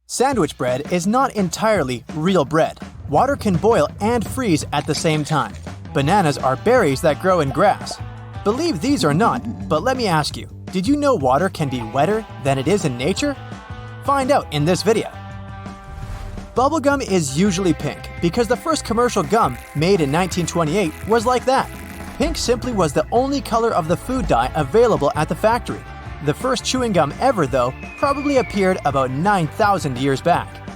Sandwich bread is not entirely real bread. Water can boil and freeze at the same time. Bananas are berries that grow in grass. Believe these or not, but let me ask you, did you know water can be wetter than it is in nature? Find out in this video. Bubblegum is usually pink because the first commercial gum, made in 1928, was like that. Pink simply was the only color of the food dye available at the factory. The first chewing gum ever, though, probably appeared about 9,000 years back.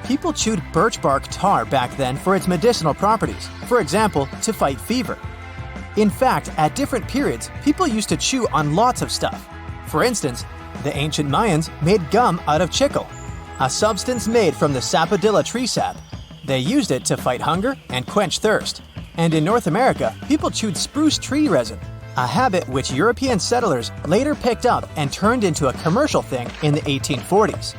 People chewed birch bark tar back then for its medicinal properties, for example, to fight fever. In fact, at different periods, people used to chew on lots of stuff. For instance, the ancient Mayans made gum out of chicle, a substance made from the sapodilla tree sap. They used it to fight hunger and quench thirst. And in North America, people chewed spruce tree resin, a habit which European settlers later picked up and turned into a commercial thing in the 1840s.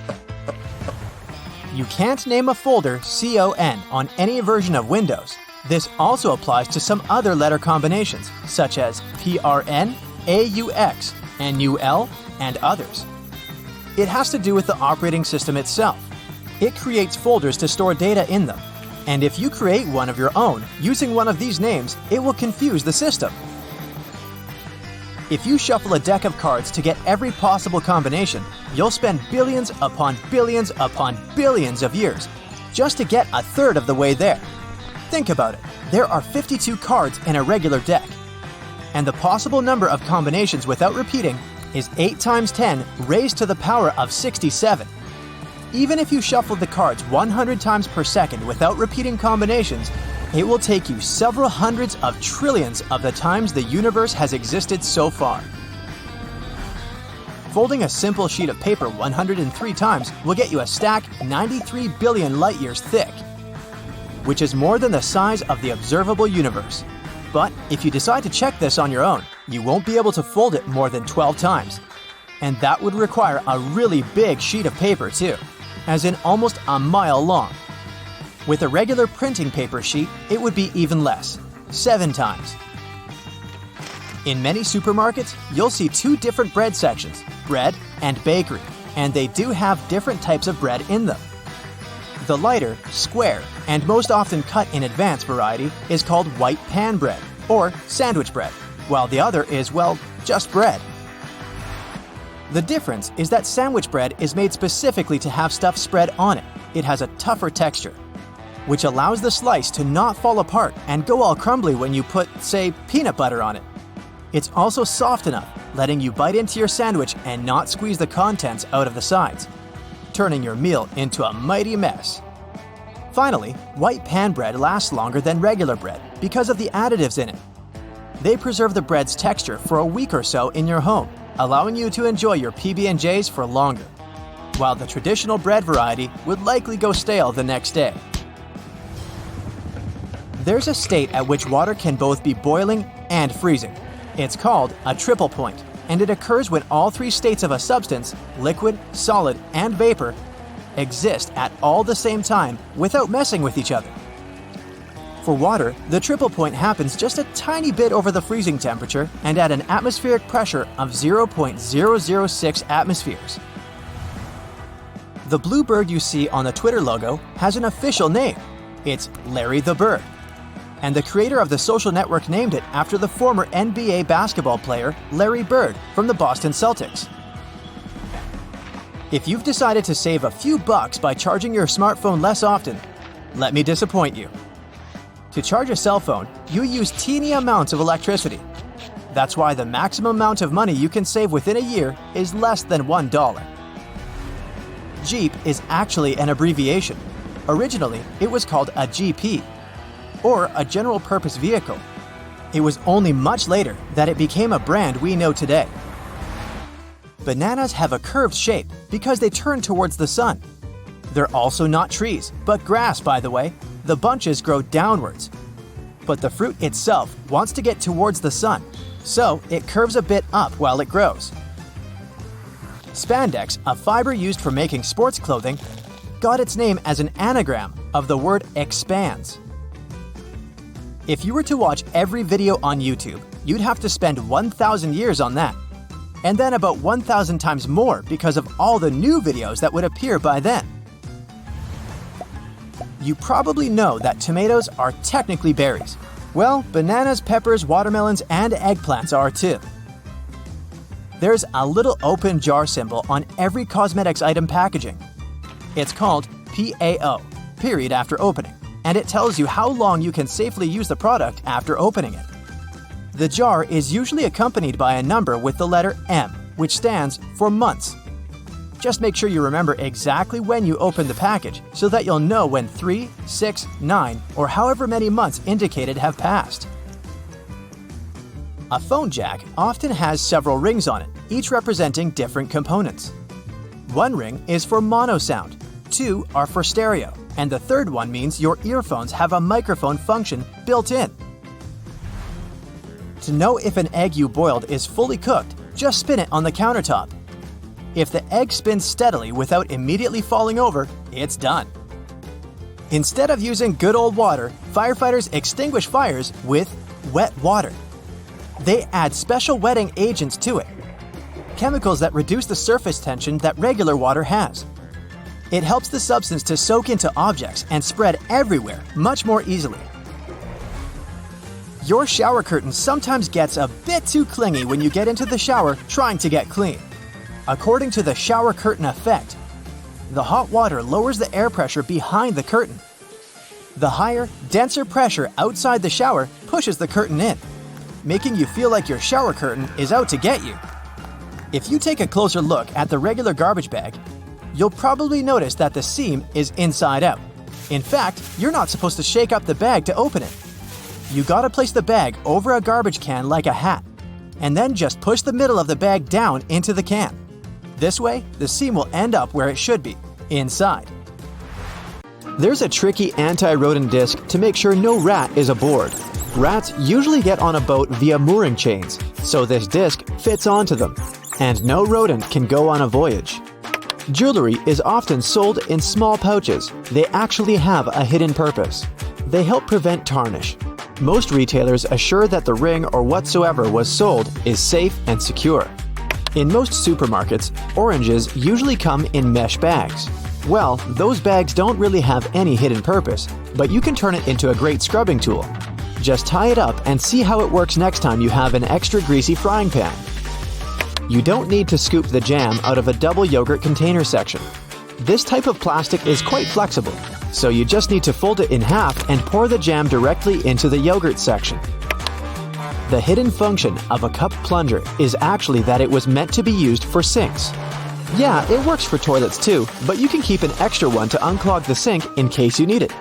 You can't name a folder CON on any version of Windows. This also applies to some other letter combinations, such as PRN, AUX, NUL, and others. It has to do with the operating system itself. It creates folders to store data in them. And if you create one of your own using one of these names, it will confuse the system. If you shuffle a deck of cards to get every possible combination, you'll spend billions upon billions upon billions of years just to get a third of the way there. Think about it. There are 52 cards in a regular deck. And the possible number of combinations without repeating is 8 times 10 raised to the power of 67. Even if you shuffled the cards 100 times per second without repeating combinations, it will take you several hundreds of trillions of the times the universe has existed so far. Folding a simple sheet of paper 103 times will get you a stack 93 billion light years thick, which is more than the size of the observable universe. But if you decide to check this on your own, you won't be able to fold it more than 12 times. And that would require a really big sheet of paper too, as in almost a mile long. With a regular printing paper sheet, it would be even less, 7 times. In many supermarkets, you'll see 2 different bread sections, bread and bakery, and they do have different types of bread in them. The lighter, square, and most often cut in advance variety is called white pan bread, or sandwich bread, while the other is, well, just bread. The difference is that sandwich bread is made specifically to have stuff spread on it. It has a tougher texture, which allows the slice to not fall apart and go all crumbly when you put, say, peanut butter on it. It's also soft enough, letting you bite into your sandwich and not squeeze the contents out of the sides, turning your meal into a mighty mess. Finally, white pan bread lasts longer than regular bread because of the additives in it. They preserve the bread's texture for a week or so in your home, allowing you to enjoy your PB&Js for longer, while the traditional bread variety would likely go stale the next day. There's a state at which water can both be boiling and freezing. It's called a triple point, and it occurs when all 3 states of a substance, liquid, solid, and vapor, exist at all the same time without messing with each other. For water, the triple point happens just a tiny bit over the freezing temperature and at an atmospheric pressure of 0.006 atmospheres. The blue bird you see on the Twitter logo has an official name. It's Larry the Bird. And the creator of the social network named it after the former NBA basketball player Larry Bird from the Boston Celtics. If you've decided to save a few bucks by charging your smartphone less often, let me disappoint you. To charge a cell phone, you use teeny amounts of electricity. That's why the maximum amount of money you can save within a year is less than $1. Jeep is actually an abbreviation. Originally, it was called a GP, or a general purpose vehicle. It was only much later that it became a brand we know today. Bananas have a curved shape because they turn towards the sun. They're also not trees, but grass, by the way. The bunches grow downwards. But the fruit itself wants to get towards the sun, so it curves a bit up while it grows. Spandex, a fiber used for making sports clothing, got its name as an anagram of the word expands. If you were to watch every video on YouTube, you'd have to spend 1,000 years on that. And then about 1,000 times more because of all the new videos that would appear by then. You probably know that tomatoes are technically berries. Well, bananas, peppers, watermelons, and eggplants are too. There's a little open jar symbol on every cosmetics item packaging. It's called PAO, period after opening, and it tells you how long you can safely use the product after opening it. The jar is usually accompanied by a number with the letter M, which stands for months. Just make sure you remember exactly when you open the package so that you'll know when 3, 6, 9, or however many months indicated have passed. A phone jack often has several rings on it, each representing different components. One ring is for mono sound, 2 are for stereo, and the third one means your earphones have a microphone function built in. To know if an egg you boiled is fully cooked, just spin it on the countertop. If the egg spins steadily without immediately falling over, it's done. Instead of using good old water, firefighters extinguish fires with wet water. They add special wetting agents to it, chemicals that reduce the surface tension that regular water has. It helps the substance to soak into objects and spread everywhere much more easily. Your shower curtain sometimes gets a bit too clingy when you get into the shower trying to get clean. According to the shower curtain effect, the hot water lowers the air pressure behind the curtain. The higher, denser pressure outside the shower pushes the curtain in, making you feel like your shower curtain is out to get you. If you take a closer look at the regular garbage bag, you'll probably notice that the seam is inside out. In fact, you're not supposed to shake up the bag to open it. You gotta place the bag over a garbage can like a hat, and then just push the middle of the bag down into the can. This way, the seam will end up where it should be, inside. There's a tricky anti-rodent disc to make sure no rat is aboard. Rats usually get on a boat via mooring chains, so this disc fits onto them, and no rodent can go on a voyage. Jewelry is often sold in small pouches. They actually have a hidden purpose. They help prevent tarnish. Most retailers assure that the ring or whatsoever was sold is safe and secure. In most supermarkets, oranges usually come in mesh bags. Well, those bags don't really have any hidden purpose, but you can turn it into a great scrubbing tool. Just tie it up and see how it works next time you have an extra greasy frying pan. You don't need to scoop the jam out of a double yogurt container section. This type of plastic is quite flexible, so you just need to fold it in half and pour the jam directly into the yogurt section. The hidden function of a cup plunger is actually that it was meant to be used for sinks. Yeah, it works for toilets too, but you can keep an extra one to unclog the sink in case you need it.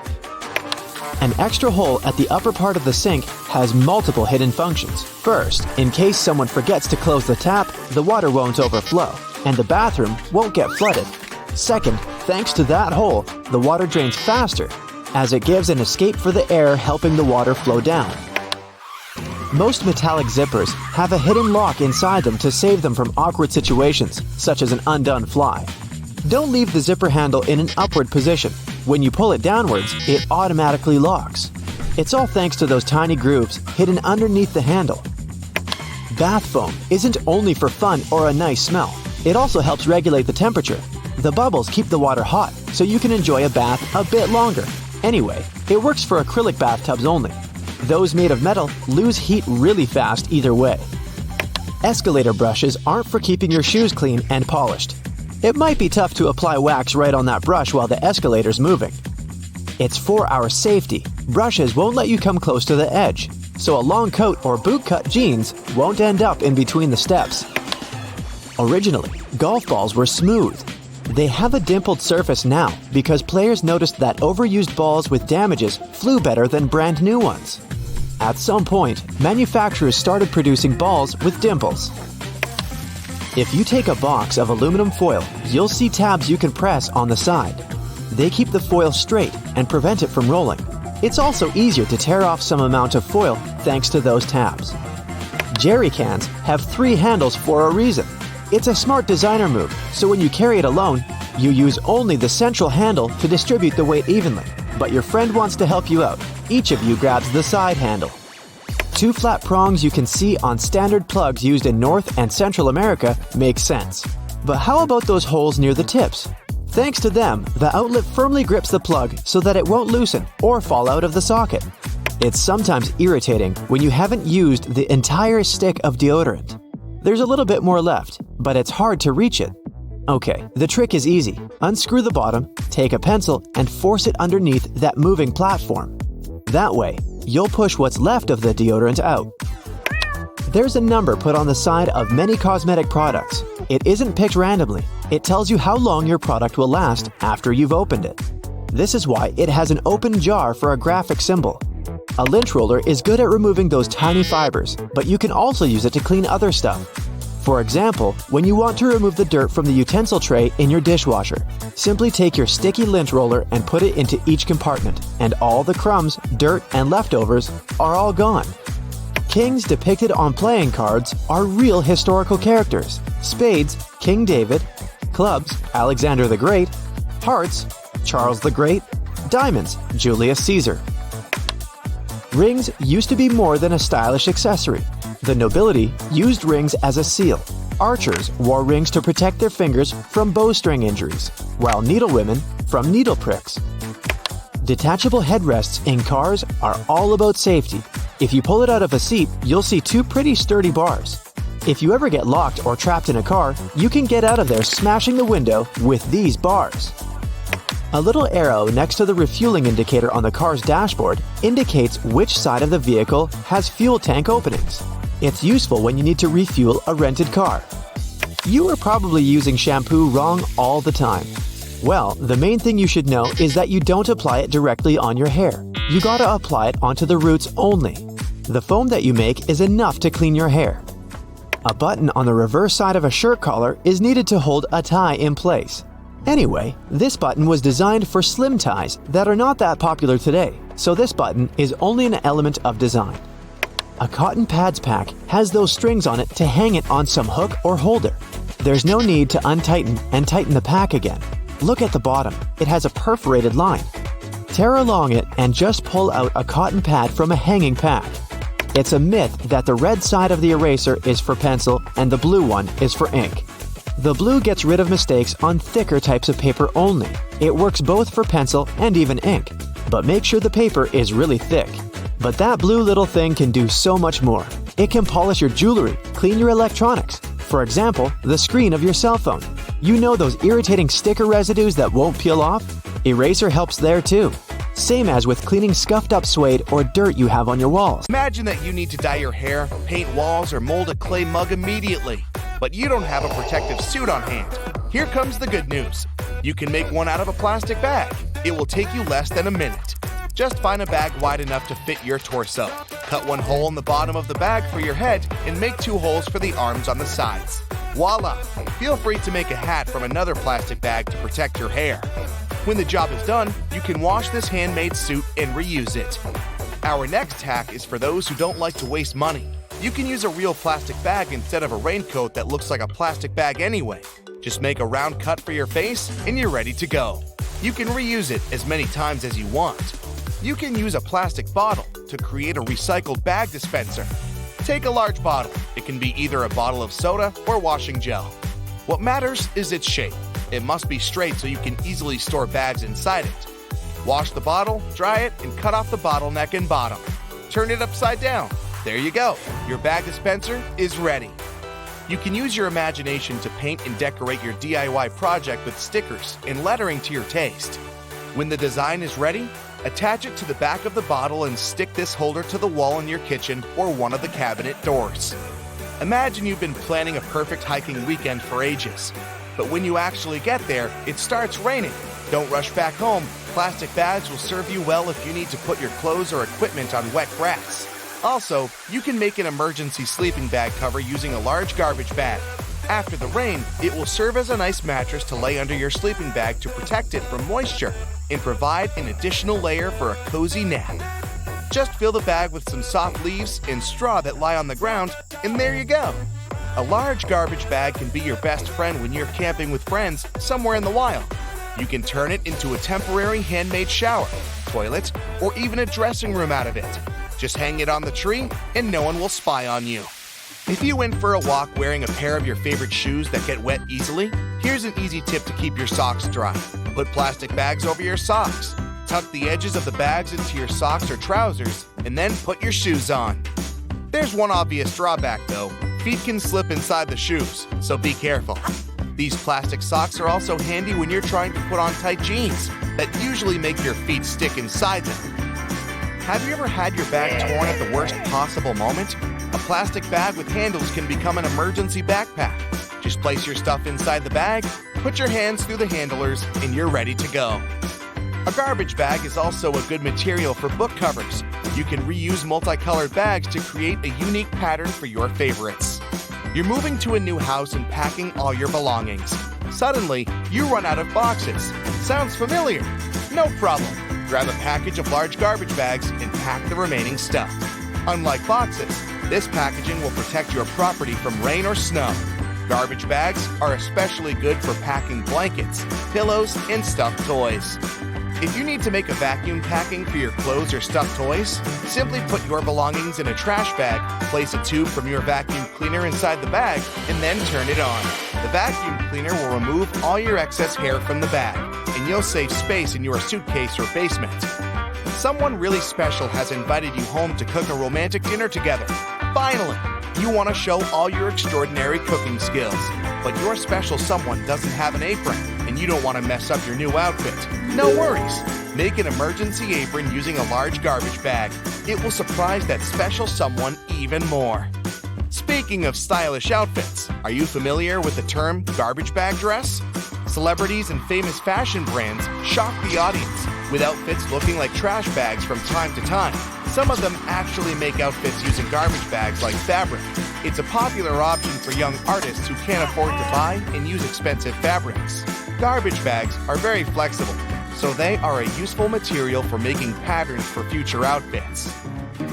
An extra hole at the upper part of the sink has multiple hidden functions. First, in case someone forgets to close the tap, the water won't overflow, and the bathroom won't get flooded. Second, thanks to that hole, the water drains faster, as it gives an escape for the air, helping the water flow down. Most metallic zippers have a hidden lock inside them to save them from awkward situations, such as an undone fly. Don't leave the zipper handle in an upward position. When you pull it downwards, it automatically locks. It's all thanks to those tiny grooves hidden underneath the handle. Bath foam isn't only for fun or a nice smell. It also helps regulate the temperature. The bubbles keep the water hot, so you can enjoy a bath a bit longer. Anyway, it works for acrylic bathtubs only. Those made of metal lose heat really fast either way. Escalator brushes aren't for keeping your shoes clean and polished. It might be tough to apply wax right on that brush while the escalator's moving. It's for our safety. Brushes won't let you come close to the edge, so a long coat or boot-cut jeans won't end up in between the steps. Originally, golf balls were smooth. They have a dimpled surface now because players noticed that overused balls with damages flew better than brand new ones. At some point, manufacturers started producing balls with dimples. If you take a box of aluminum foil, you'll see tabs you can press on the side. They keep the foil straight and prevent it from rolling. It's also easier to tear off some amount of foil thanks to those tabs. Jerry cans have 3 handles for a reason. It's a smart designer move, so when you carry it alone, you use only the central handle to distribute the weight evenly. But your friend wants to help you out. Each of you grabs the side handle. 2 flat prongs you can see on standard plugs used in North and Central America make sense. But how about those holes near the tips? Thanks to them, the outlet firmly grips the plug so that it won't loosen or fall out of the socket. It's sometimes irritating when you haven't used the entire stick of deodorant. There's a little bit more left, but it's hard to reach it. Okay, the trick is easy. Unscrew the bottom, take a pencil, and force it underneath that moving platform. That way, you'll push what's left of the deodorant out. There's a number put on the side of many cosmetic products. It isn't picked randomly. It tells you how long your product will last after you've opened it. This is why it has an open jar for a graphic symbol. A lint roller is good at removing those tiny fibers, but you can also use it to clean other stuff. For example, when you want to remove the dirt from the utensil tray in your dishwasher, simply take your sticky lint roller and put it into each compartment, and all the crumbs, dirt, and leftovers are all gone. Kings depicted on playing cards are real historical characters. Spades, King David. Clubs, Alexander the Great. Hearts, Charles the Great. Diamonds, Julius Caesar. Rings used to be more than a stylish accessory. The nobility used rings as a seal. Archers wore rings to protect their fingers from bowstring injuries, while needlewomen from needle pricks. Detachable headrests in cars are all about safety. If you pull it out of a seat, you'll see two pretty sturdy bars. If you ever get locked or trapped in a car, you can get out of there smashing the window with these bars. A little arrow next to the refueling indicator on the car's dashboard indicates which side of the vehicle has fuel tank openings. It's useful when you need to refuel a rented car. You are probably using shampoo wrong all the time. Well, the main thing you should know is that you don't apply it directly on your hair. You gotta apply it onto the roots only. The foam that you make is enough to clean your hair. A button on the reverse side of a shirt collar is needed to hold a tie in place. Anyway, this button was designed for slim ties that are not that popular today, so this button is only an element of design. A cotton pads pack has those strings on it to hang it on some hook or holder. There's no need to untighten and tighten the pack again. Look at the bottom, it has a perforated line. Tear along it and just pull out a cotton pad from a hanging pack. It's a myth that the red side of the eraser is for pencil and the blue one is for ink. The blue gets rid of mistakes on thicker types of paper only. It works both for pencil and even ink, but make sure the paper is really thick. But that blue little thing can do so much more. It can polish your jewelry, clean your electronics. For example, the screen of your cell phone. You know those irritating sticker residues that won't peel off? Eraser helps there too. Same as with cleaning scuffed up suede or dirt you have on your walls. Imagine that you need to dye your hair, paint walls, or mold a clay mug immediately, but you don't have a protective suit on hand. Here comes the good news. You can make one out of a plastic bag. It will take you less than a minute. Just find a bag wide enough to fit your torso. Cut one hole in the bottom of the bag for your head and make 2 holes for the arms on the sides. Voila! Feel free to make a hat from another plastic bag to protect your hair. When the job is done, you can wash this handmade suit and reuse it. Our next hack is for those who don't like to waste money. You can use a real plastic bag instead of a raincoat that looks like a plastic bag anyway. Just make a round cut for your face and you're ready to go. You can reuse it as many times as you want. You can use a plastic bottle to create a recycled bag dispenser. Take a large bottle. It can be either a bottle of soda or washing gel. What matters is its shape. It must be straight so you can easily store bags inside it. Wash the bottle, dry it, and cut off the bottleneck and bottom. Turn it upside down. There you go. Your bag dispenser is ready. You can use your imagination to paint and decorate your DIY project with stickers and lettering to your taste. When the design is ready, attach it to the back of the bottle and stick this holder to the wall in your kitchen or one of the cabinet doors. Imagine you've been planning a perfect hiking weekend for ages. But when you actually get there, it starts raining. Don't rush back home. Plastic bags will serve you well if you need to put your clothes or equipment on wet grass. Also, you can make an emergency sleeping bag cover using a large garbage bag. After the rain, it will serve as a nice mattress to lay under your sleeping bag to protect it from moisture and provide an additional layer for a cozy nap. Just fill the bag with some soft leaves and straw that lie on the ground, and there you go. A large garbage bag can be your best friend when you're camping with friends somewhere in the wild. You can turn it into a temporary handmade shower, toilet, or even a dressing room out of it. Just hang it on the tree and no one will spy on you. If you went for a walk wearing a pair of your favorite shoes that get wet easily, Here's an easy tip to keep your socks dry. Put plastic bags over your socks. Tuck the edges of the bags into your socks or trousers, and then put your shoes on. There's one obvious drawback though. Feet can slip inside the shoes, so be careful. These plastic socks are also handy when you're trying to put on tight jeans that usually make your feet stick inside them. Have you ever had your bag torn at the worst possible moment? A plastic bag with handles can become an emergency backpack. Just place your stuff inside the bag, put your hands through the handlers, and you're ready to go. A garbage bag is also a good material for book covers. You can reuse multicolored bags to create a unique pattern for your favorites. You're moving to a new house and packing all your belongings. Suddenly, you run out of boxes. Sounds familiar? No problem. Grab a package of large garbage bags and pack the remaining stuff. Unlike boxes, this packaging will protect your property from rain or snow. Garbage bags are especially good for packing blankets, pillows, and stuffed toys. If you need to make a vacuum packing for your clothes or stuffed toys, simply put your belongings in a trash bag, place a tube from your vacuum cleaner inside the bag, and then turn it on. The vacuum cleaner will remove all your excess hair from the bag, and you'll save space in your suitcase or basement. Someone really special has invited you home to cook a romantic dinner together. Finally, you want to show all your extraordinary cooking skills, but your special someone doesn't have an apron, and you don't want to mess up your new outfit. No worries. Make an emergency apron using a large garbage bag. It will surprise that special someone even more. Speaking of stylish outfits, are you familiar with the term garbage bag dress? Celebrities and famous fashion brands shock the audience with outfits looking like trash bags from time to time. Some of them actually make outfits using garbage bags like fabric. It's a popular option for young artists who can't afford to buy and use expensive fabrics. Garbage bags are very flexible, so they are a useful material for making patterns for future outfits.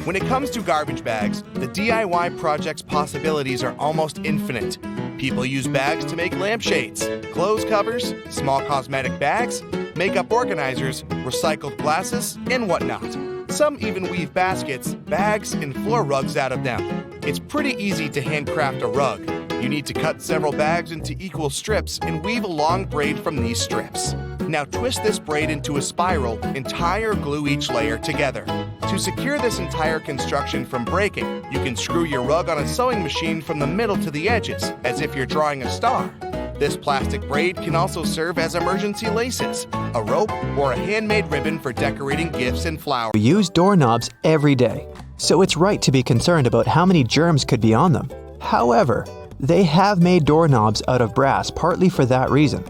When it comes to garbage bags, the DIY project's possibilities are almost infinite. People use bags to make lampshades, clothes covers, small cosmetic bags, makeup organizers, recycled glasses, and whatnot. Some even weave baskets, bags, and floor rugs out of them. It's pretty easy to handcraft a rug. You need to cut several bags into equal strips and weave a long braid from these strips. Now twist this braid into a spiral and tie or glue each layer together. To secure this entire construction from breaking, you can screw your rug on a sewing machine from the middle to the edges, as if you're drawing a star. This plastic braid can also serve as emergency laces, a rope, or a handmade ribbon for decorating gifts and flowers. We use doorknobs every day, so it's right to be concerned about how many germs could be on them. However, they have made doorknobs out of brass partly for that reason.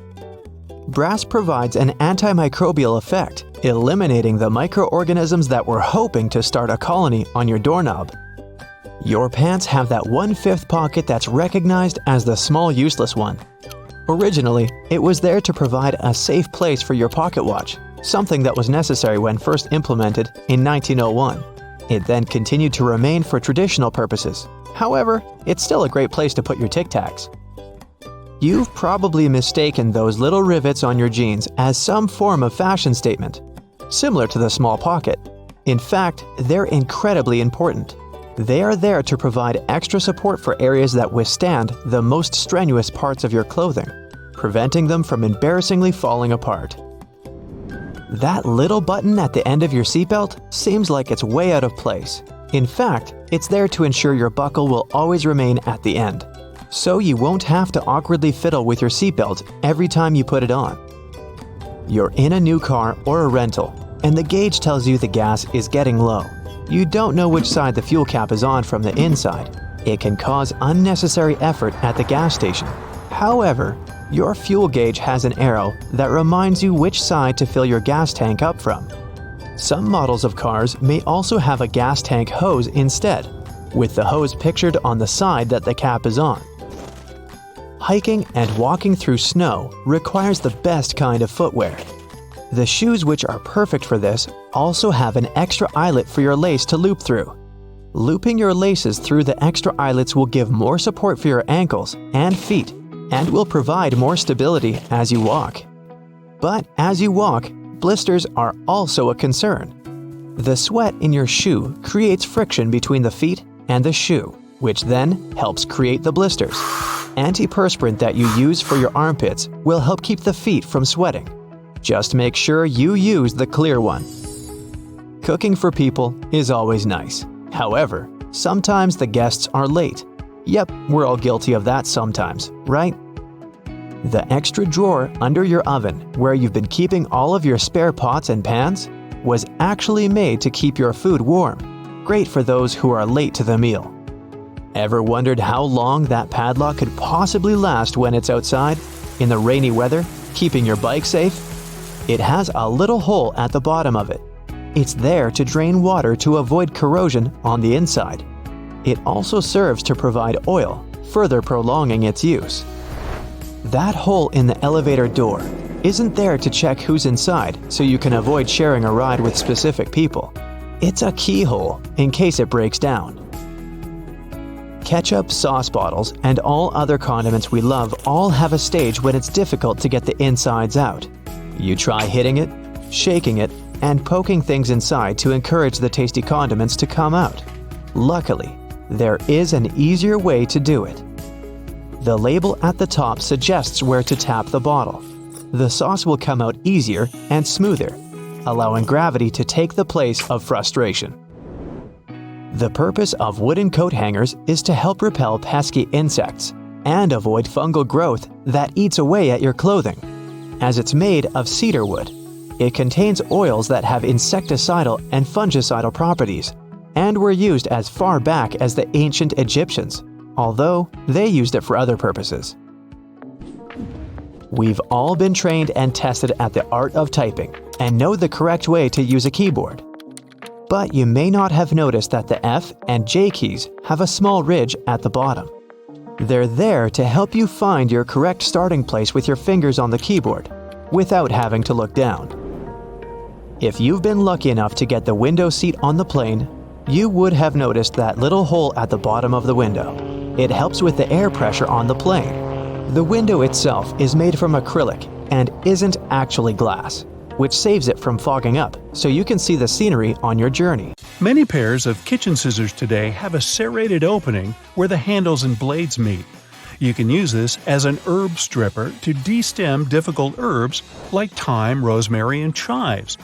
Brass provides an antimicrobial effect, eliminating the microorganisms that were hoping to start a colony on your doorknob. Your pants have that 1/5 pocket that's recognized as the small useless one. Originally, it was there to provide a safe place for your pocket watch, something that was necessary when first implemented in 1901. It then continued to remain for traditional purposes. However, it's still a great place to put your Tic Tacs. You've probably mistaken those little rivets on your jeans as some form of fashion statement, similar to the small pocket. In fact, they're incredibly important. They are there to provide extra support for areas that withstand the most strenuous parts of your clothing, preventing them from embarrassingly falling apart. That little button at the end of your seatbelt seems like it's way out of place. In fact, it's there to ensure your buckle will always remain at the end, so you won't have to awkwardly fiddle with your seatbelt every time you put it on. You're in a new car or a rental, and the gauge tells you the gas is getting low. You don't know which side the fuel cap is on from the inside. It can cause unnecessary effort at the gas station. However, your fuel gauge has an arrow that reminds you which side to fill your gas tank up from. Some models of cars may also have a gas tank hose instead, with the hose pictured on the side that the cap is on. Hiking and walking through snow requires the best kind of footwear. The shoes which are perfect for this also have an extra eyelet for your lace to loop through. Looping your laces through the extra eyelets will give more support for your ankles and feet and will provide more stability as you walk. But as you walk, blisters are also a concern. The sweat in your shoe creates friction between the feet and the shoe. which then helps create the blisters. Antiperspirant that you use for your armpits will help keep the feet from sweating. Just make sure you use the clear one. Cooking for people is always nice. However, sometimes the guests are late. Yep, we're all guilty of that sometimes, right? The extra drawer under your oven, where you've been keeping all of your spare pots and pans, was actually made to keep your food warm. Great for those who are late to the meal. Ever wondered how long that padlock could possibly last when it's outside, in the rainy weather, keeping your bike safe? It has a little hole at the bottom of it. It's there to drain water to avoid corrosion on the inside. It also serves to provide oil, further prolonging its use. That hole in the elevator door isn't there to check who's inside so you can avoid sharing a ride with specific people. It's a keyhole in case it breaks down. Ketchup, sauce bottles, and all other condiments we love all have a stage when it's difficult to get the insides out. You try hitting it, shaking it, and poking things inside to encourage the tasty condiments to come out. Luckily, there is an easier way to do it. The label at the top suggests where to tap the bottle. The sauce will come out easier and smoother, allowing gravity to take the place of frustration. The purpose of wooden coat hangers is to help repel pesky insects and avoid fungal growth that eats away at your clothing. As it's made of cedar wood, it contains oils that have insecticidal and fungicidal properties and were used as far back as the ancient Egyptians, although they used it for other purposes. We've all been trained and tested at the art of typing and know the correct way to use a keyboard. But you may not have noticed that the F and J keys have a small ridge at the bottom. They're there to help you find your correct starting place with your fingers on the keyboard, without having to look down. If you've been lucky enough to get the window seat on the plane, you would have noticed that little hole at the bottom of the window. It helps with the air pressure on the plane. The window itself is made from acrylic and isn't actually glass, which saves it from fogging up, so you can see the scenery on your journey. Many pairs of kitchen scissors today have a serrated opening where the handles and blades meet. You can use this as an herb stripper to de-stem difficult herbs like thyme, rosemary, and chives.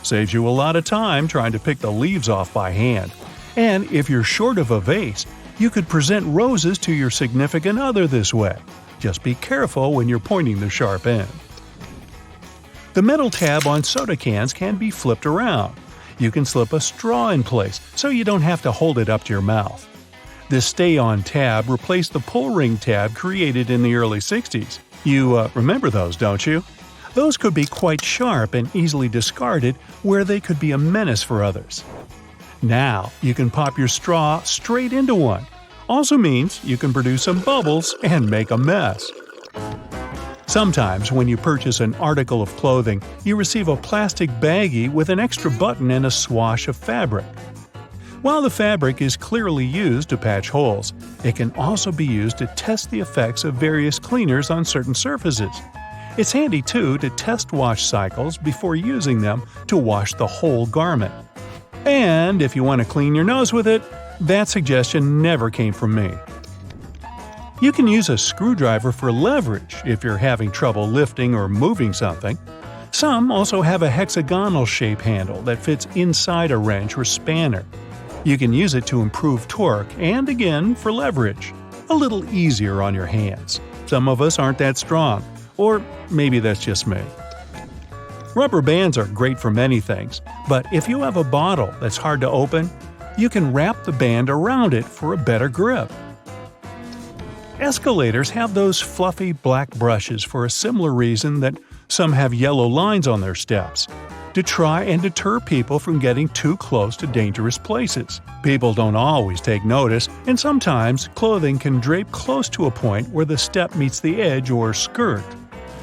Saves you a lot of time trying to pick the leaves off by hand. And if you're short of a vase, you could present roses to your significant other this way. Just be careful when you're pointing the sharp end. The metal tab on soda cans can be flipped around. You can slip a straw in place so you don't have to hold it up to your mouth. This stay-on tab replaced the pull ring tab created in the early 60s. You remember those, don't you? Those could be quite sharp and easily discarded where they could be a menace for others. Now you can pop your straw straight into one. Also means you can produce some bubbles and make a mess. Sometimes when you purchase an article of clothing, you receive a plastic baggie with an extra button and a swash of fabric. While the fabric is clearly used to patch holes, it can also be used to test the effects of various cleaners on certain surfaces. It's handy too to test wash cycles before using them to wash the whole garment. And if you want to clean your nose with it, that suggestion never came from me. You can use a screwdriver for leverage if you're having trouble lifting or moving something. Some also have a hexagonal shape handle that fits inside a wrench or spanner. You can use it to improve torque and, again, for leverage. A little easier on your hands. Some of us aren't that strong, or maybe that's just me. Rubber bands are great for many things, but if you have a bottle that's hard to open, you can wrap the band around it for a better grip. Escalators have those fluffy black brushes for a similar reason that some have yellow lines on their steps, to try and deter people from getting too close to dangerous places. People don't always take notice, and sometimes clothing can drape close to a point where the step meets the edge or skirt.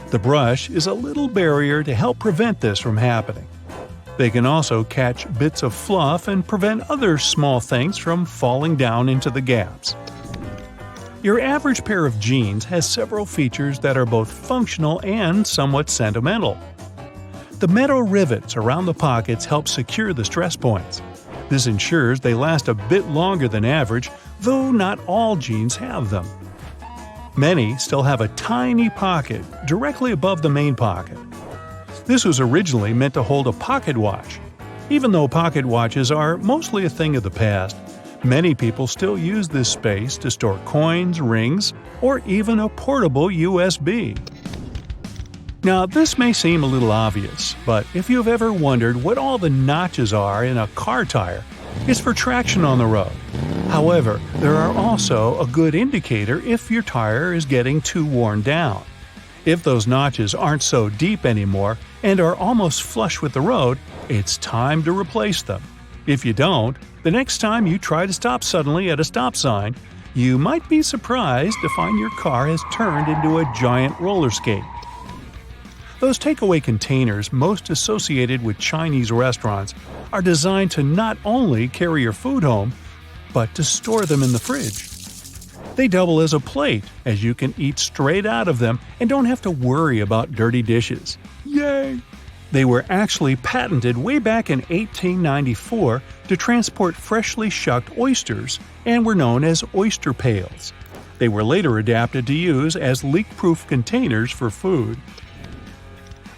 The brush is a little barrier to help prevent this from happening. They can also catch bits of fluff and prevent other small things from falling down into the gaps. Your average pair of jeans has several features that are both functional and somewhat sentimental. The metal rivets around the pockets help secure the stress points. This ensures they last a bit longer than average, though not all jeans have them. Many still have a tiny pocket directly above the main pocket. This was originally meant to hold a pocket watch. Even though pocket watches are mostly a thing of the past, many people still use this space to store coins, rings, or even a portable USB. Now, this may seem a little obvious, but if you've ever wondered what all the notches are in a car tire, it's for traction on the road. However, there are also a good indicator if your tire is getting too worn down. If those notches aren't so deep anymore and are almost flush with the road, it's time to replace them. If you don't, the next time you try to stop suddenly at a stop sign, you might be surprised to find your car has turned into a giant roller skate. Those takeaway containers most associated with Chinese restaurants are designed to not only carry your food home, but to store them in the fridge. They double as a plate, as you can eat straight out of them and don't have to worry about dirty dishes. Yay! They were actually patented way back in 1894 to transport freshly shucked oysters and were known as oyster pails. They were later adapted to use as leak-proof containers for food.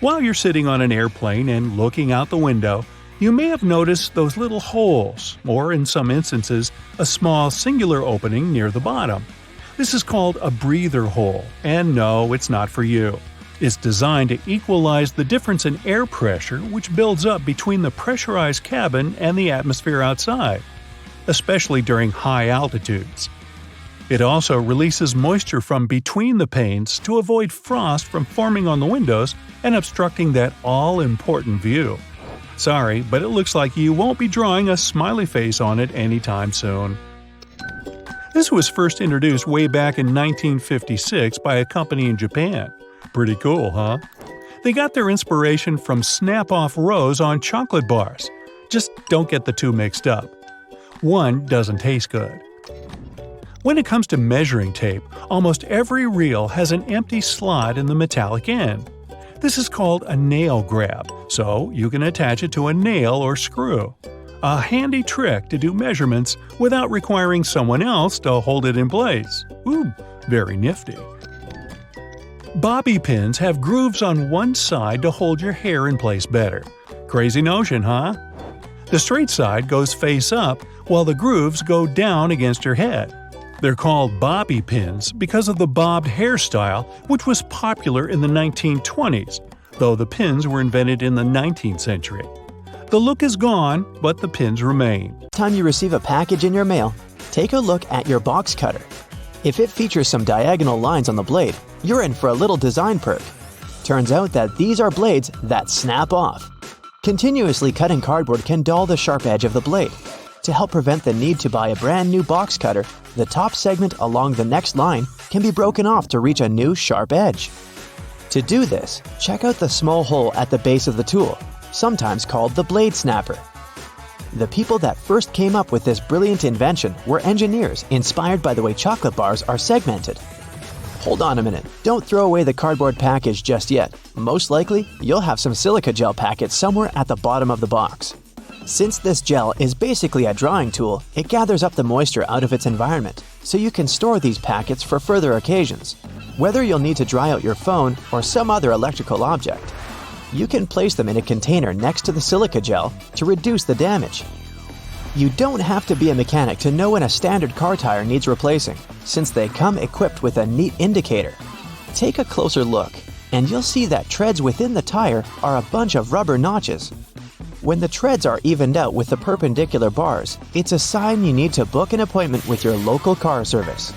While you're sitting on an airplane and looking out the window, you may have noticed those little holes, or in some instances, a small singular opening near the bottom. This is called a breather hole, and no, it's not for you. It's designed to equalize the difference in air pressure which builds up between the pressurized cabin and the atmosphere outside, especially during high altitudes. It also releases moisture from between the panes to avoid frost from forming on the windows and obstructing that all-important view. Sorry, but it looks like you won't be drawing a smiley face on it anytime soon. This was first introduced way back in 1956 by a company in Japan. Pretty cool, huh? They got their inspiration from snap-off rows on chocolate bars. Just don't get the two mixed up. One doesn't taste good. When it comes to measuring tape, almost every reel has an empty slot in the metallic end. This is called a nail grab, so you can attach it to a nail or screw. A handy trick to do measurements without requiring someone else to hold it in place. Ooh, very nifty. Bobby pins have grooves on one side to hold your hair in place better. Crazy notion, huh? The straight side goes face up, while the grooves go down against your head. They're called bobby pins because of the bobbed hairstyle, which was popular in the 1920s, though the pins were invented in the 19th century. The look is gone, but the pins remain. Time you receive a package in your mail, take a look at your box cutter. If it features some diagonal lines on the blade, you're in for a little design perk. Turns out that these are blades that snap off. Continuously cutting cardboard can dull the sharp edge of the blade. To help prevent the need to buy a brand new box cutter, the top segment along the next line can be broken off to reach a new sharp edge. To do this, check out the small hole at the base of the tool, sometimes called the blade snapper. The people that first came up with this brilliant invention were engineers inspired by the way chocolate bars are segmented. Hold on a minute, don't throw away the cardboard package just yet. Most likely, you'll have some silica gel packets somewhere at the bottom of the box. Since this gel is basically a drying tool, it gathers up the moisture out of its environment, so you can store these packets for further occasions. Whether you'll need to dry out your phone or some other electrical object, you can place them in a container next to the silica gel to reduce the damage. You don't have to be a mechanic to know when a standard car tire needs replacing, since they come equipped with a neat indicator. Take a closer look, and you'll see that treads within the tire are a bunch of rubber notches. When the treads are evened out with the perpendicular bars, it's a sign you need to book an appointment with your local car service,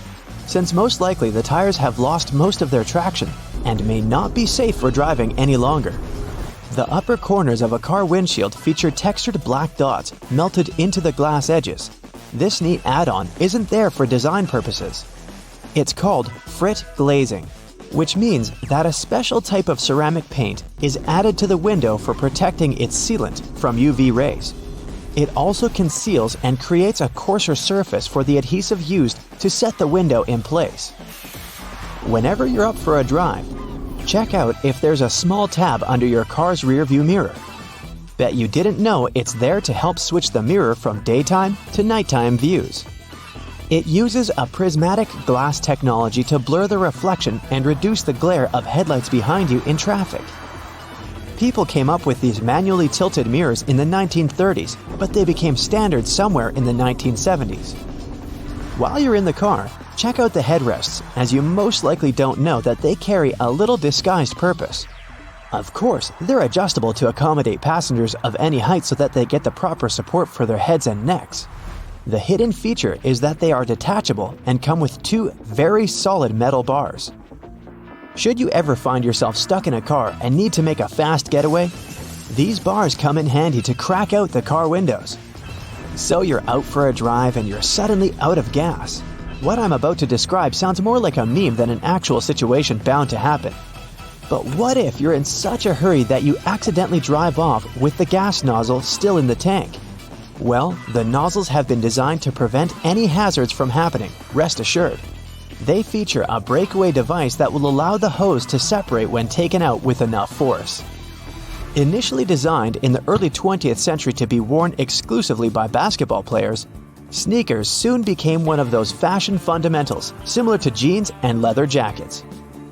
since most likely the tires have lost most of their traction and may not be safe for driving any longer. The upper corners of a car windshield feature textured black dots melted into the glass edges. This neat add-on isn't there for design purposes. It's called frit glazing, which means that a special type of ceramic paint is added to the window for protecting its sealant from UV rays. It also conceals and creates a coarser surface for the adhesive used to set the window in place. Whenever you're up for a drive, check out if there's a small tab under your car's rear view mirror. Bet you didn't know it's there to help switch the mirror from daytime to nighttime views. It uses a prismatic glass technology to blur the reflection and reduce the glare of headlights behind you in traffic. People came up with these manually tilted mirrors in the 1930s, but they became standard somewhere in the 1970s. While you're in the car, check out the headrests, as you most likely don't know that they carry a little disguised purpose. Of course, they're adjustable to accommodate passengers of any height so that they get the proper support for their heads and necks. The hidden feature is that they are detachable and come with two very solid metal bars. Should you ever find yourself stuck in a car and need to make a fast getaway, these bars come in handy to crack out the car windows. So you're out for a drive and you're suddenly out of gas. What I'm about to describe sounds more like a meme than an actual situation bound to happen. But what if you're in such a hurry that you accidentally drive off with the gas nozzle still in the tank? Well, the nozzles have been designed to prevent any hazards from happening, rest assured. They feature a breakaway device that will allow the hose to separate when taken out with enough force. Initially designed in the early 20th century to be worn exclusively by basketball players, sneakers soon became one of those fashion fundamentals, similar to jeans and leather jackets.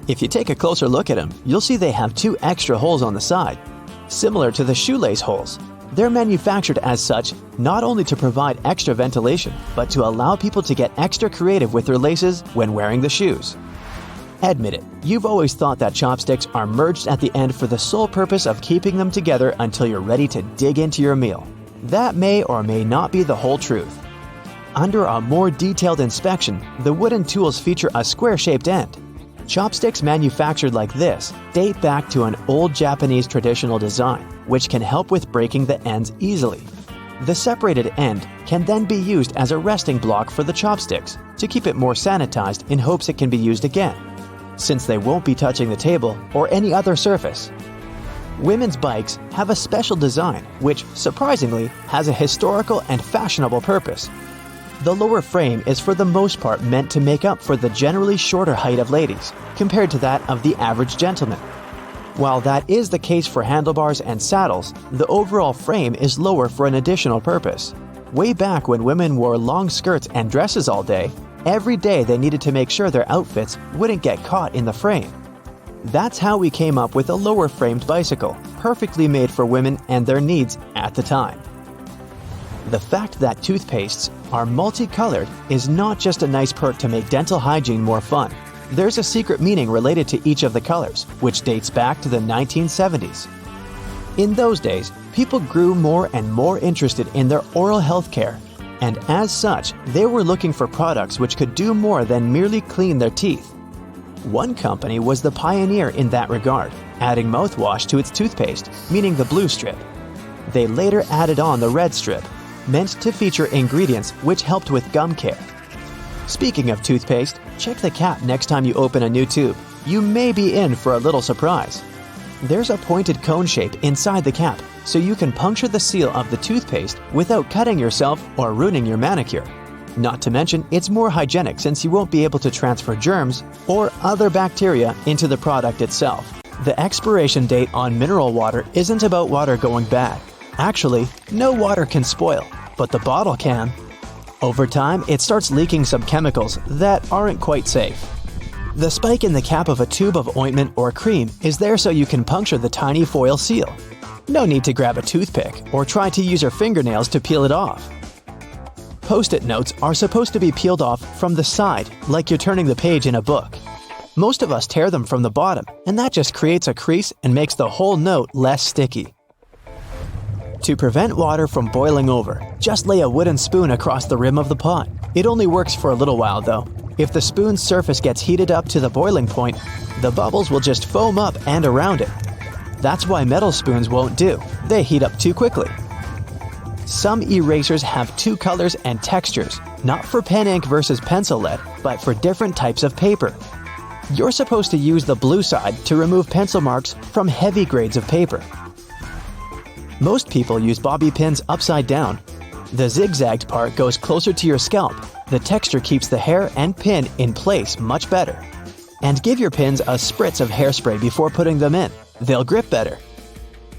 If you take a closer look at them, you'll see they have two extra holes on the side, similar to the shoelace holes. They're manufactured as such not only to provide extra ventilation, but to allow people to get extra creative with their laces when wearing the shoes. Admit it, you've always thought that chopsticks are merged at the end for the sole purpose of keeping them together until you're ready to dig into your meal. That may or may not be the whole truth. Under a more detailed inspection, the wooden tools feature a square-shaped end. Chopsticks manufactured like this date back to an old Japanese traditional design, which can help with breaking the ends easily. The separated end can then be used as a resting block for the chopsticks to keep it more sanitized in hopes it can be used again, since they won't be touching the table or any other surface. Women's bikes have a special design which, surprisingly, has a historical and fashionable purpose. The lower frame is for the most part meant to make up for the generally shorter height of ladies, compared to that of the average gentleman. While that is the case for handlebars and saddles, the overall frame is lower for an additional purpose. Way back when women wore long skirts and dresses all day, every day they needed to make sure their outfits wouldn't get caught in the frame. That's how we came up with a lower-framed bicycle, perfectly made for women and their needs at the time. The fact that toothpastes are multicolored is not just a nice perk to make dental hygiene more fun. There's a secret meaning related to each of the colors, which dates back to the 1970s. In those days, people grew more and more interested in their oral health care, and as such, they were looking for products which could do more than merely clean their teeth. One company was the pioneer in that regard, adding mouthwash to its toothpaste, meaning the blue strip. They later added on the red strip, meant to feature ingredients which helped with gum care. Speaking of toothpaste, check the cap next time you open a new tube. You may be in for a little surprise. There's a pointed cone shape inside the cap, so you can puncture the seal of the toothpaste without cutting yourself or ruining your manicure. Not to mention, it's more hygienic since you won't be able to transfer germs or other bacteria into the product itself. The expiration date on mineral water isn't about water going bad. Actually, no water can spoil, but the bottle can. Over time, it starts leaking some chemicals that aren't quite safe. The spike in the cap of a tube of ointment or cream is there so you can puncture the tiny foil seal. No need to grab a toothpick or try to use your fingernails to peel it off. Post-it notes are supposed to be peeled off from the side, like you're turning the page in a book. Most of us tear them from the bottom, and that just creates a crease and makes the whole note less sticky. To prevent water from boiling over, just lay a wooden spoon across the rim of the pot. It only works for a little while though. If the spoon's surface gets heated up to the boiling point, the bubbles will just foam up and around it. That's why metal spoons won't do. They heat up too quickly. Some erasers have two colors and textures, not for pen ink versus pencil lead, but for different types of paper. You're supposed to use the blue side to remove pencil marks from heavy grades of paper. Most people use bobby pins upside down. The zigzagged part goes closer to your scalp. The texture keeps the hair and pin in place much better. And give your pins a spritz of hairspray before putting them in. They'll grip better.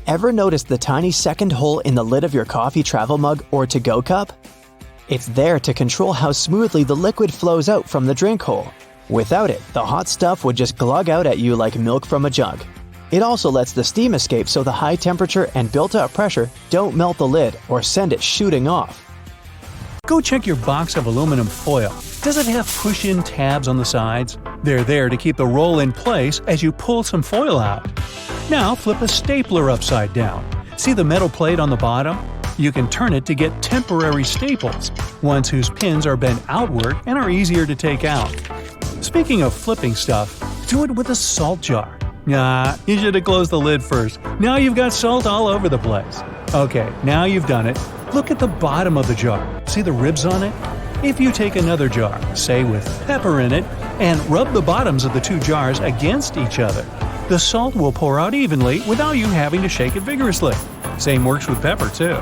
Ever noticed the tiny second hole in the lid of your coffee travel mug or to-go cup? It's there to control how smoothly the liquid flows out from the drink hole. Without it, the hot stuff would just glug out at you like milk from a jug. It also lets the steam escape so the high temperature and built-up pressure don't melt the lid or send it shooting off. Go check your box of aluminum foil. Does it have push-in tabs on the sides? They're there to keep the roll in place as you pull some foil out. Now flip a stapler upside down. See the metal plate on the bottom? You can turn it to get temporary staples, ones whose pins are bent outward and are easier to take out. Speaking of flipping stuff, do it with a salt jar. Nah, you should have closed the lid first. Now you've got salt all over the place. Okay, now you've done it. Look at the bottom of the jar. See the ribs on it? If you take another jar, say with pepper in it, and rub the bottoms of the two jars against each other, the salt will pour out evenly without you having to shake it vigorously. Same works with pepper too.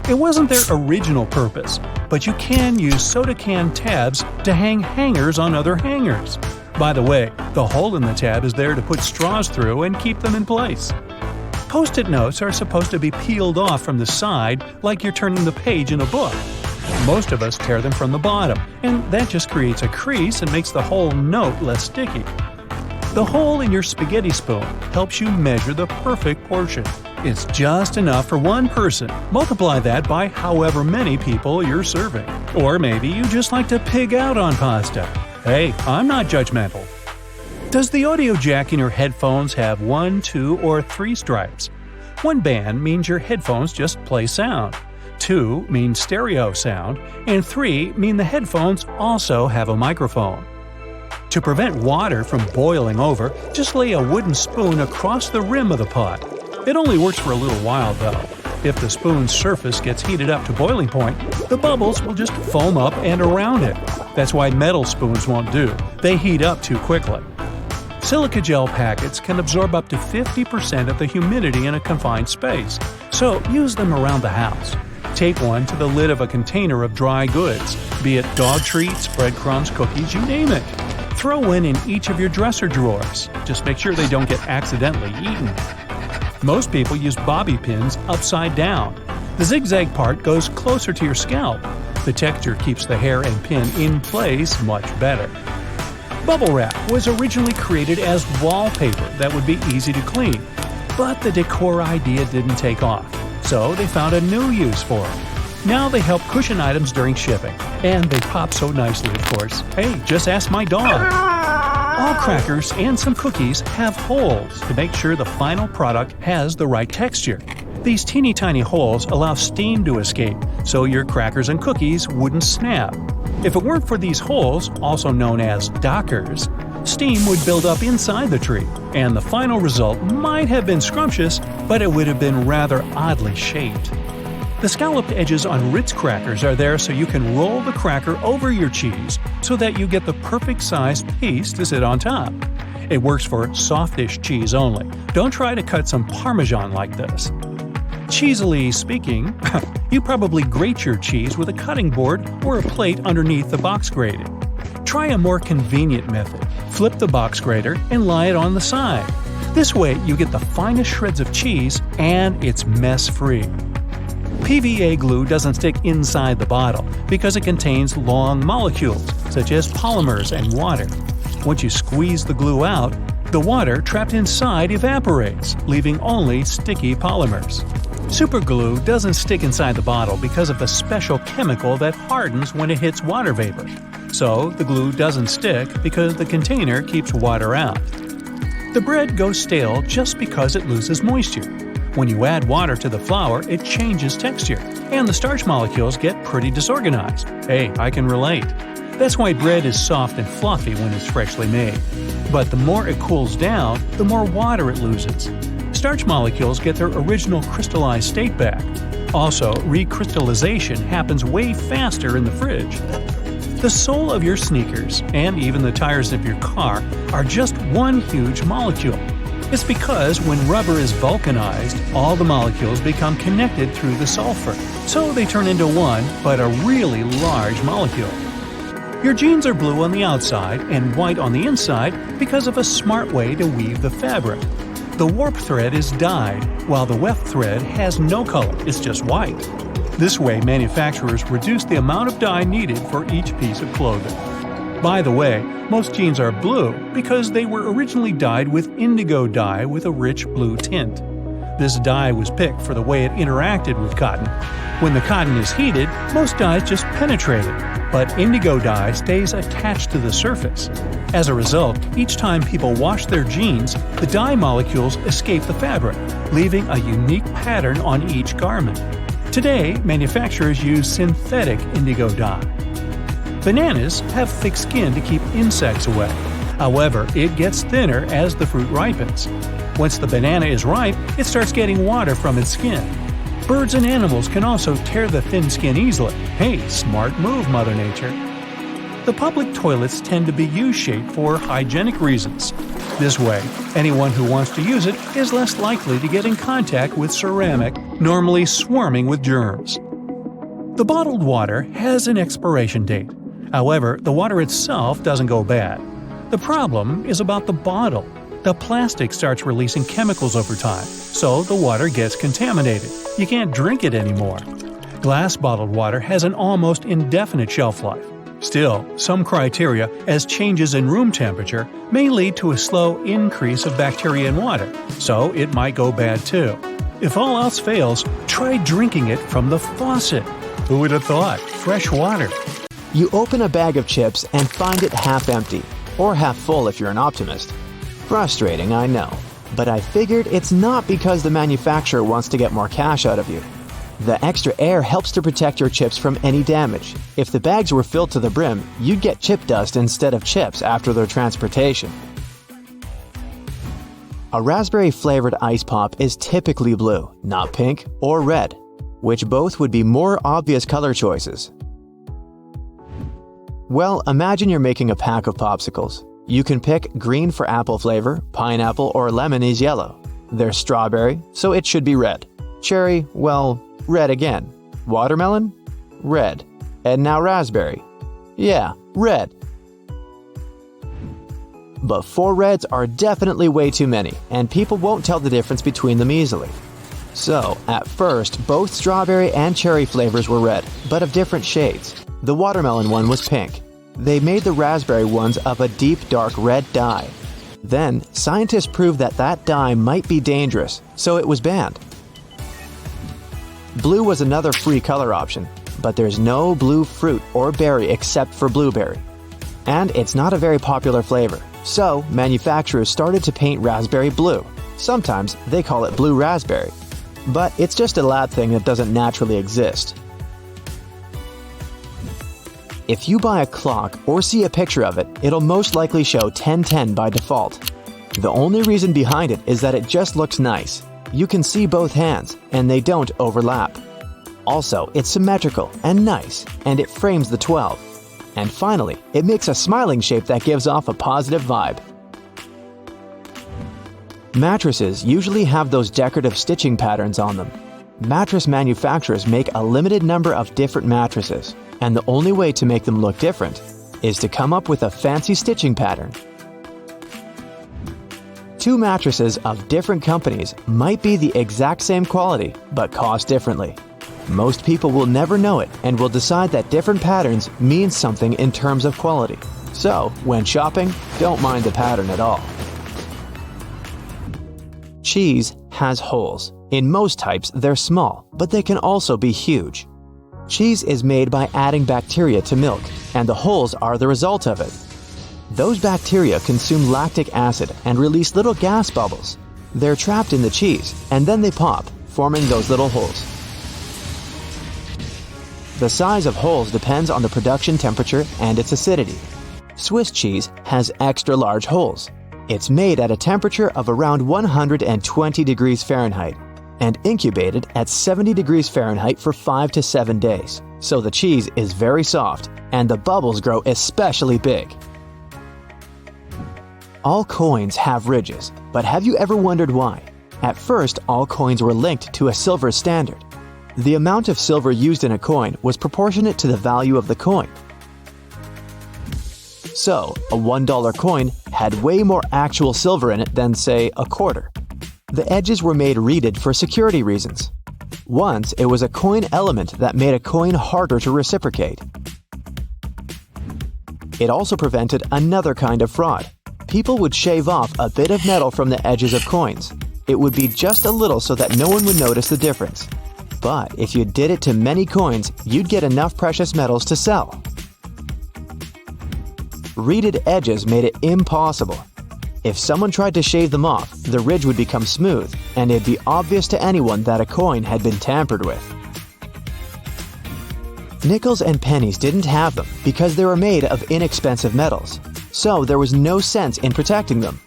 It wasn't their original purpose, but you can use soda can tabs to hang hangers on other hangers. By the way, the hole in the tab is there to put straws through and keep them in place. Post-it notes are supposed to be peeled off from the side like you're turning the page in a book. Most of us tear them from the bottom, and that just creates a crease and makes the whole note less sticky. The hole in your spaghetti spoon helps you measure the perfect portion. It's just enough for one person. Multiply that by however many people you're serving. Or maybe you just like to pig out on pasta. Hey, I'm not judgmental. Does the audio jack in your headphones have 1, 2, or 3 stripes? 1 band means your headphones just play sound. 2 means stereo sound, and 3 mean the headphones also have a microphone. To prevent water from boiling over, just lay a wooden spoon across the rim of the pot. It only works for a little while though. If the spoon's surface gets heated up to boiling point, the bubbles will just foam up and around it. That's why metal spoons won't do. They heat up too quickly. Silica gel packets can absorb up to 50% of the humidity in a confined space, so use them around the house. Take one to the lid of a container of dry goods, be it dog treats, breadcrumbs, cookies, you name it. Throw one in each of your dresser drawers. Just make sure they don't get accidentally eaten. Most people use bobby pins upside down. The zigzag part goes closer to your scalp. The texture keeps the hair and pin in place much better. Bubble wrap was originally created as wallpaper that would be easy to clean, but the decor idea didn't take off, so they found a new use for it. Now they help cushion items during shipping, and they pop so nicely, of course. Hey, just ask my dog. All crackers and some cookies have holes to make sure the final product has the right texture. These teeny tiny holes allow steam to escape, so your crackers and cookies wouldn't snap. If it weren't for these holes, also known as dockers, steam would build up inside the treat, and the final result might have been scrumptious, but it would have been rather oddly shaped. The scalloped edges on Ritz crackers are there so you can roll the cracker over your cheese so that you get the perfect sized piece to sit on top. It works for softish cheese only. Don't try to cut some Parmesan like this. Cheesily speaking, you probably grate your cheese with a cutting board or a plate underneath the box grater. Try a more convenient method. Flip the box grater and lie it on the side. This way you get the finest shreds of cheese and it's mess-free. PVA glue doesn't stick inside the bottle because it contains long molecules, such as polymers and water. Once you squeeze the glue out, the water trapped inside evaporates, leaving only sticky polymers. Superglue doesn't stick inside the bottle because of a special chemical that hardens when it hits water vapor. So the glue doesn't stick because the container keeps water out. The bread goes stale just because it loses moisture. When you add water to the flour, it changes texture, and the starch molecules get pretty disorganized. Hey, I can relate. That's why bread is soft and fluffy when it's freshly made. But the more it cools down, the more water it loses. Starch molecules get their original crystallized state back. Also, recrystallization happens way faster in the fridge. The sole of your sneakers, and even the tires of your car, are just one huge molecule. It's because when rubber is vulcanized, all the molecules become connected through the sulfur, so they turn into one, but a really large molecule. Your jeans are blue on the outside and white on the inside because of a smart way to weave the fabric. The warp thread is dyed, while the weft thread has no color, it's just white. This way, manufacturers reduce the amount of dye needed for each piece of clothing. By the way, most jeans are blue because they were originally dyed with indigo dye with a rich blue tint. This dye was picked for the way it interacted with cotton. When the cotton is heated, most dyes just penetrate it, but indigo dye stays attached to the surface. As a result, each time people wash their jeans, the dye molecules escape the fabric, leaving a unique pattern on each garment. Today, manufacturers use synthetic indigo dye. Bananas have thick skin to keep insects away. However, it gets thinner as the fruit ripens. Once the banana is ripe, it starts getting water from its skin. Birds and animals can also tear the thin skin easily. Hey, smart move, Mother Nature. The public toilets tend to be U-shaped for hygienic reasons. This way, anyone who wants to use it is less likely to get in contact with ceramic, normally swarming with germs. The bottled water has an expiration date. However, the water itself doesn't go bad. The problem is about the bottle. The plastic starts releasing chemicals over time, so the water gets contaminated. You can't drink it anymore. Glass bottled water has an almost indefinite shelf life. Still, some criteria, as changes in room temperature, may lead to a slow increase of bacteria in water, so it might go bad too. If all else fails, try drinking it from the faucet. Who would have thought? Fresh water. You open a bag of chips and find it half empty, or half full if you're an optimist. Frustrating, I know, but I figured it's not because the manufacturer wants to get more cash out of you. The extra air helps to protect your chips from any damage. If the bags were filled to the brim, you'd get chip dust instead of chips after their transportation. A raspberry-flavored ice pop is typically blue, not pink or red, which both would be more obvious color choices. Well, imagine you're making a pack of popsicles. You can pick green for apple flavor, pineapple, or lemon is yellow. There's strawberry, so it should be red. Cherry, well, red again. Watermelon? Red. And now raspberry. Yeah, red. But 4 reds are definitely way too many, and people won't tell the difference between them easily. So, at first, both strawberry and cherry flavors were red, but of different shades. The watermelon one was pink. They made the raspberry ones of a deep dark red dye. Then, scientists proved that that dye might be dangerous, so it was banned. Blue was another free color option, but there's no blue fruit or berry except for blueberry. And it's not a very popular flavor, so manufacturers started to paint raspberry blue. Sometimes they call it blue raspberry, but it's just a lab thing that doesn't naturally exist. If you buy a clock or see a picture of it, it'll most likely show 1010 by default. The only reason behind it is that it just looks nice. You can see both hands, and they don't overlap. Also, it's symmetrical and nice, and it frames the 12. And finally, it makes a smiling shape that gives off a positive vibe. Mattresses usually have those decorative stitching patterns on them. Mattress manufacturers make a limited number of different mattresses, and the only way to make them look different is to come up with a fancy stitching pattern. 2 mattresses of different companies might be the exact same quality, but cost differently. Most people will never know it and will decide that different patterns mean something in terms of quality. So, when shopping, don't mind the pattern at all. Cheese has holes. In most types, they're small, but they can also be huge. Cheese is made by adding bacteria to milk, and the holes are the result of it. Those bacteria consume lactic acid and release little gas bubbles. They're trapped in the cheese, and then they pop, forming those little holes. The size of holes depends on the production temperature and its acidity. Swiss cheese has extra large holes. It's made at a temperature of around 120 degrees Fahrenheit and incubated at 70 degrees Fahrenheit for 5 to 7 days. So the cheese is very soft, and the bubbles grow especially big. All coins have ridges, but have you ever wondered why? At first, all coins were linked to a silver standard. The amount of silver used in a coin was proportionate to the value of the coin. So, a $1 coin had way more actual silver in it than, say, a quarter. The edges were made reeded for security reasons. Once, it was a coin element that made a coin harder to reciprocate. It also prevented another kind of fraud. People would shave off a bit of metal from the edges of coins. It would be just a little so that no one would notice the difference. But if you did it to many coins, you'd get enough precious metals to sell. Reeded edges made it impossible. If someone tried to shave them off, the ridge would become smooth, and it'd be obvious to anyone that a coin had been tampered with. Nickels and pennies didn't have them because they were made of inexpensive metals, so there was no sense in protecting them.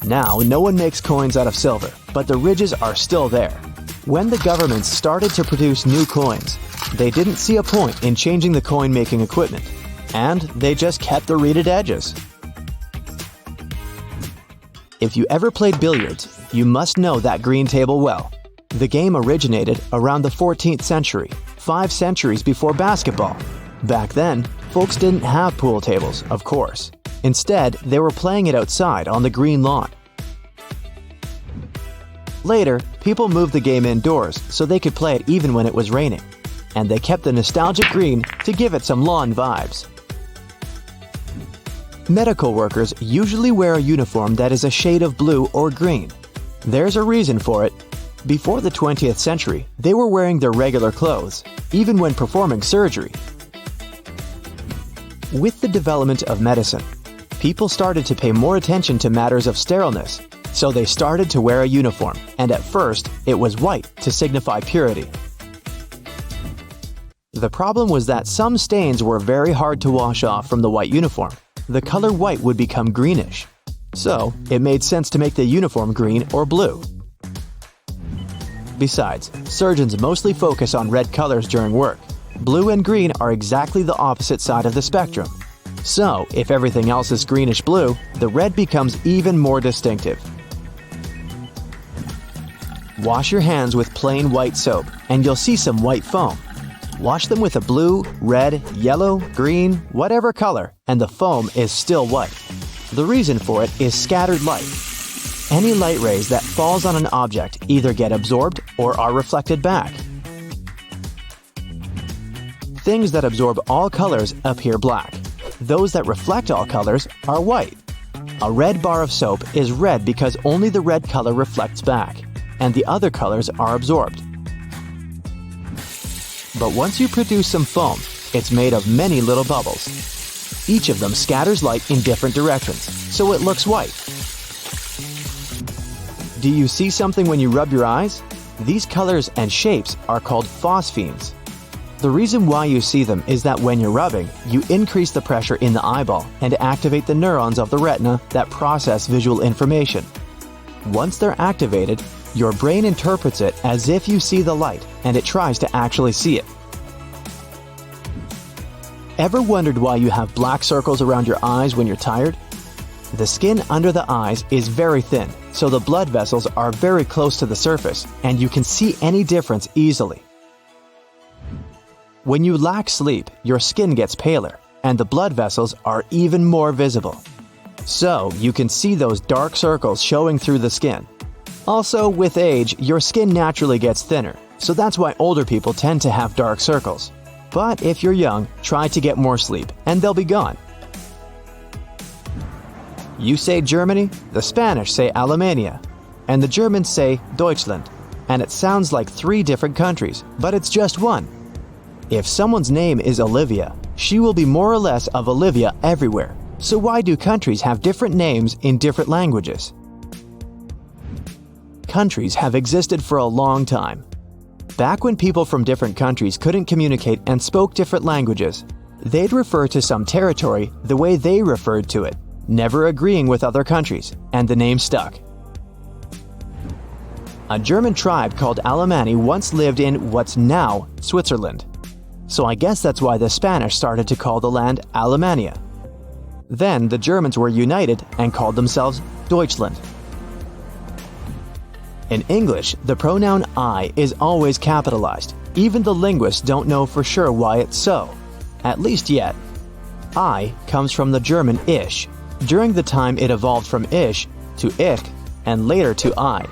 Now, no one makes coins out of silver, but the ridges are still there. When the governments started to produce new coins, they didn't see a point in changing the coin-making equipment, and they just kept the reeded edges. If you ever played billiards, you must know that green table well. The game originated around the 14th century, 5 centuries before basketball. Back then, folks didn't have pool tables, of course. Instead, they were playing it outside on the green lawn. Later, people moved the game indoors so they could play it even when it was raining. And they kept the nostalgic green to give it some lawn vibes. Medical workers usually wear a uniform that is a shade of blue or green. There's a reason for it. Before the 20th century, they were wearing their regular clothes, even when performing surgery. With the development of medicine, people started to pay more attention to matters of sterileness, so they started to wear a uniform, and at first, it was white to signify purity. The problem was that some stains were very hard to wash off from the white uniform. The color white would become greenish. So, it made sense to make the uniform green or blue. Besides, surgeons mostly focus on red colors during work. Blue and green are exactly the opposite side of the spectrum. So, if everything else is greenish-blue, the red becomes even more distinctive. Wash your hands with plain white soap, and you'll see some white foam. Wash them with a blue, red, yellow, green, whatever color, and the foam is still white. The reason for it is scattered light. Any light rays that falls on an object either get absorbed or are reflected back. Things that absorb all colors appear black. Those that reflect all colors are white. A red bar of soap is red because only the red color reflects back, and the other colors are absorbed. But once you produce some foam, it's made of many little bubbles. Each of them scatters light in different directions, so it looks white. Do you see something when you rub your eyes? These colors and shapes are called phosphenes. The reason why you see them is that when you're rubbing, you increase the pressure in the eyeball and activate the neurons of the retina that process visual information. Once they're activated, your brain interprets it as if you see the light, and it tries to actually see it. Ever wondered why you have black circles around your eyes when you're tired? The skin under the eyes is very thin, so the blood vessels are very close to the surface, and you can see any difference easily. When you lack sleep, your skin gets paler, and the blood vessels are even more visible. So, you can see those dark circles showing through the skin. Also, with age, your skin naturally gets thinner, so that's why older people tend to have dark circles. But if you're young, try to get more sleep, and they'll be gone. You say Germany, the Spanish say Alemania, and the Germans say Deutschland, and it sounds like 3 different countries, but it's just one. If someone's name is Olivia, she will be more or less of Olivia everywhere, so why do countries have different names in different languages? Countries have existed for a long time. Back when people from different countries couldn't communicate and spoke different languages, they'd refer to some territory the way they referred to it, never agreeing with other countries, and the name stuck. A German tribe called Alemanni once lived in what's now Switzerland. So I guess that's why the Spanish started to call the land Alemania. Then the Germans were united and called themselves Deutschland. In English, the pronoun I is always capitalized. Even the linguists don't know for sure why it's so. At least yet. I comes from the German ich. During the time it evolved from ish to ich, and later to I.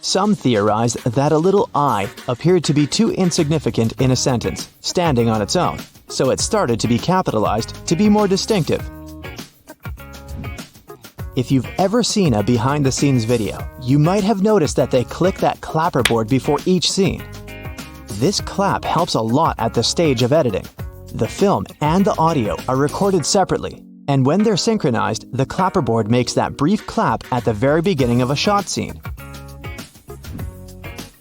Some theorize that a little I appeared to be too insignificant in a sentence, standing on its own, so it started to be capitalized to be more distinctive. If you've ever seen a behind-the-scenes video, you might have noticed that they click that clapperboard before each scene. This clap helps a lot at the stage of editing. The film and the audio are recorded separately, and when they're synchronized, the clapperboard makes that brief clap at the very beginning of a shot scene.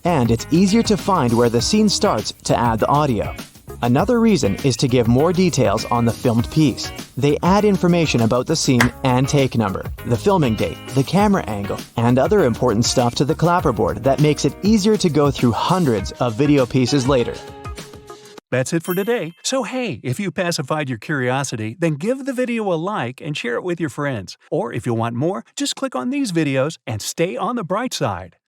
And it's easier to find where the scene starts to add the audio. Another reason is to give more details on the filmed piece. They add information about the scene and take number, the filming date, the camera angle, and other important stuff to the clapperboard that makes it easier to go through hundreds of video pieces later. That's it for today. So hey, if you pacified your curiosity, then give the video a like and share it with your friends. Or if you want more, just click on these videos and stay on the bright side.